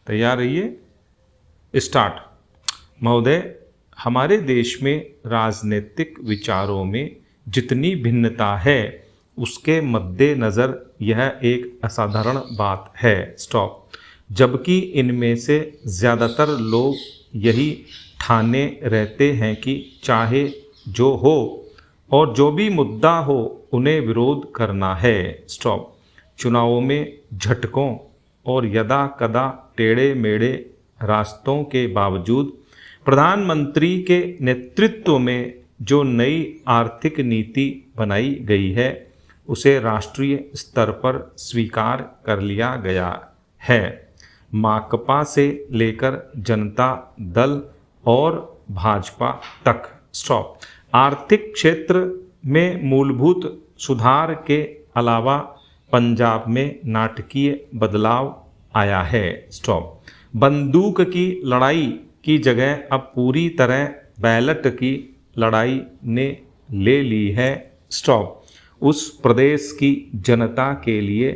तैयार रहिए, स्टार्ट। महोदय, हमारे देश में राजनीतिक विचारों में जितनी भिन्नता है उसके मद्देनज़र यह एक असाधारण बात है। स्टॉप। जबकि इनमें से ज़्यादातर लोग यही ठाने रहते हैं कि चाहे जो हो और जो भी मुद्दा हो उन्हें विरोध करना है। स्टॉप। चुनावों में झटकों और यदा कदा टेढ़े मेढ़े रास्तों के बावजूद प्रधानमंत्री के नेतृत्व में जो नई आर्थिक नीति बनाई गई है उसे राष्ट्रीय स्तर पर स्वीकार कर लिया गया है। माकपा से लेकर जनता दल और भाजपा तक। स्टॉप। आर्थिक क्षेत्र में मूलभूत सुधार के अलावा पंजाब में नाटकीय बदलाव आया है। स्टॉप। बंदूक की लड़ाई की जगह अब पूरी तरह बैलेट की लड़ाई ने ले ली है। स्टॉप। उस प्रदेश की जनता के लिए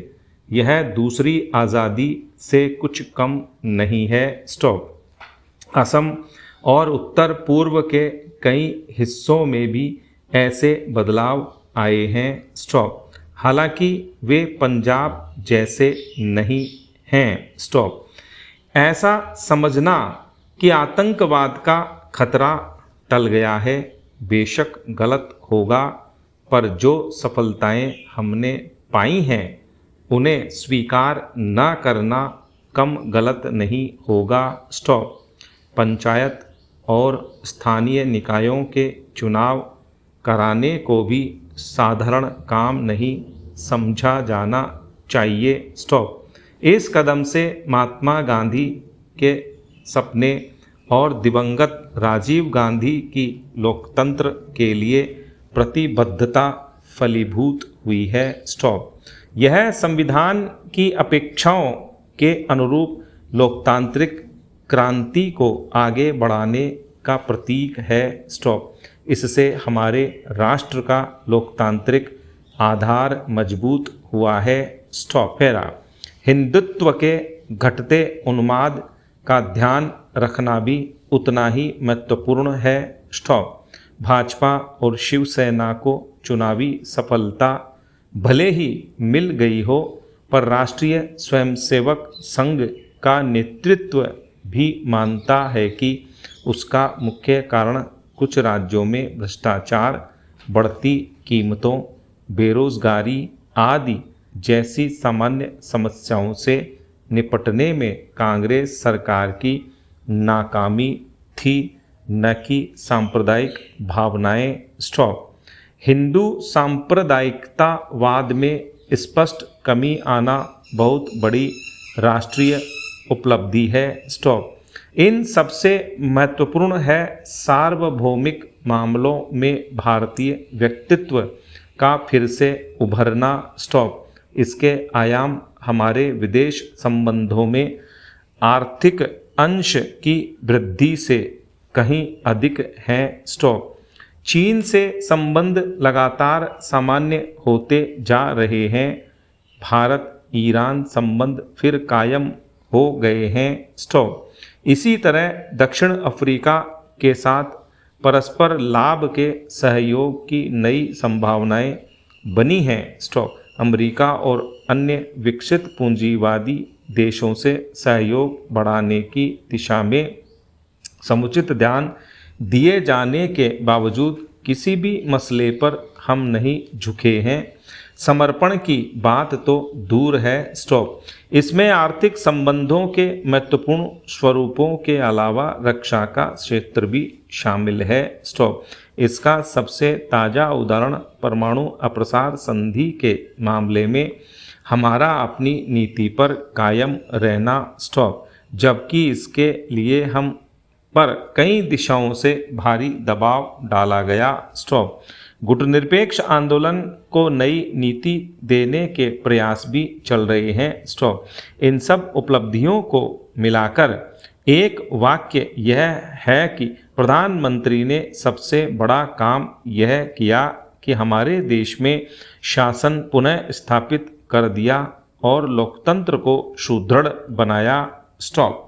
यह दूसरी आज़ादी से कुछ कम नहीं है। स्टॉप। असम और उत्तर पूर्व के कई हिस्सों में भी ऐसे बदलाव आए हैं। स्टॉप। हालांकि वे पंजाब जैसे नहीं हैं। स्टॉप। ऐसा समझना कि आतंकवाद का खतरा टल गया है बेशक गलत होगा, पर जो सफलताएं हमने पाई हैं उन्हें स्वीकार न करना कम गलत नहीं होगा। स्टॉप। पंचायत और स्थानीय निकायों के चुनाव कराने को भी साधारण काम नहीं समझा जाना चाहिए। स्टॉप। इस कदम से महात्मा गांधी के सपने और दिवंगत राजीव गांधी की लोकतंत्र के लिए प्रतिबद्धता फलीभूत हुई है। स्टॉप। यह संविधान की अपेक्षाओं के अनुरूप लोकतांत्रिक क्रांति को आगे बढ़ाने का प्रतीक है। स्टॉप। इससे हमारे राष्ट्र का लोकतांत्रिक आधार मजबूत हुआ है। स्टॉप। फेरा। हिंदुत्व के घटते उन्माद का ध्यान रखना भी उतना ही महत्वपूर्ण है। स्टॉप। भाजपा और शिवसेना को चुनावी सफलता भले ही मिल गई हो, पर राष्ट्रीय स्वयंसेवक संघ का नेतृत्व भी मानता है कि उसका मुख्य कारण कुछ राज्यों में भ्रष्टाचार, बढ़ती कीमतों, बेरोजगारी आदि जैसी सामान्य समस्याओं से निपटने में कांग्रेस सरकार की नाकामी थी, न कि सांप्रदायिक भावनाएं। स्टॉप। हिंदू सांप्रदायिकतावाद में स्पष्ट कमी आना बहुत बड़ी राष्ट्रीय उपलब्धि है। स्टॉप। इन सबसे महत्वपूर्ण है सार्वभौमिक मामलों में भारतीय व्यक्तित्व का फिर से उभरना। स्टॉप। इसके आयाम हमारे विदेश संबंधों में आर्थिक अंश की वृद्धि से कहीं अधिक हैं। स्टॉप। चीन से संबंध लगातार सामान्य होते जा रहे हैं। भारत ईरान संबंध फिर कायम हो गए हैं। स्टॉप। इसी तरह दक्षिण अफ्रीका के साथ परस्पर लाभ के सहयोग की नई संभावनाएं बनी हैं। स्टॉप। अमेरिका और अन्य विकसित पूंजीवादी देशों से सहयोग बढ़ाने की दिशा में समुचित ध्यान दिए जाने के बावजूद किसी भी मसले पर हम नहीं झुके हैं। समर्पण की बात तो दूर है। स्टॉप। इसमें आर्थिक संबंधों के महत्वपूर्ण स्वरूपों के अलावा रक्षा का क्षेत्र भी शामिल है। स्टॉप। इसका सबसे ताज़ा उदाहरण परमाणु अप्रसार संधि के मामले में हमारा अपनी नीति पर कायम रहना। स्टॉप। जबकि इसके लिए हम पर कई दिशाओं से भारी दबाव डाला गया। स्टॉप। गुटनिरपेक्ष आंदोलन को नई नीति देने के प्रयास भी चल रहे हैं। स्टॉप। इन सब उपलब्धियों को मिलाकर एक वाक्य यह है कि प्रधानमंत्री ने सबसे बड़ा काम यह किया कि हमारे देश में शासन पुनः स्थापित कर दिया और लोकतंत्र को सुदृढ़ बनाया। स्टॉप।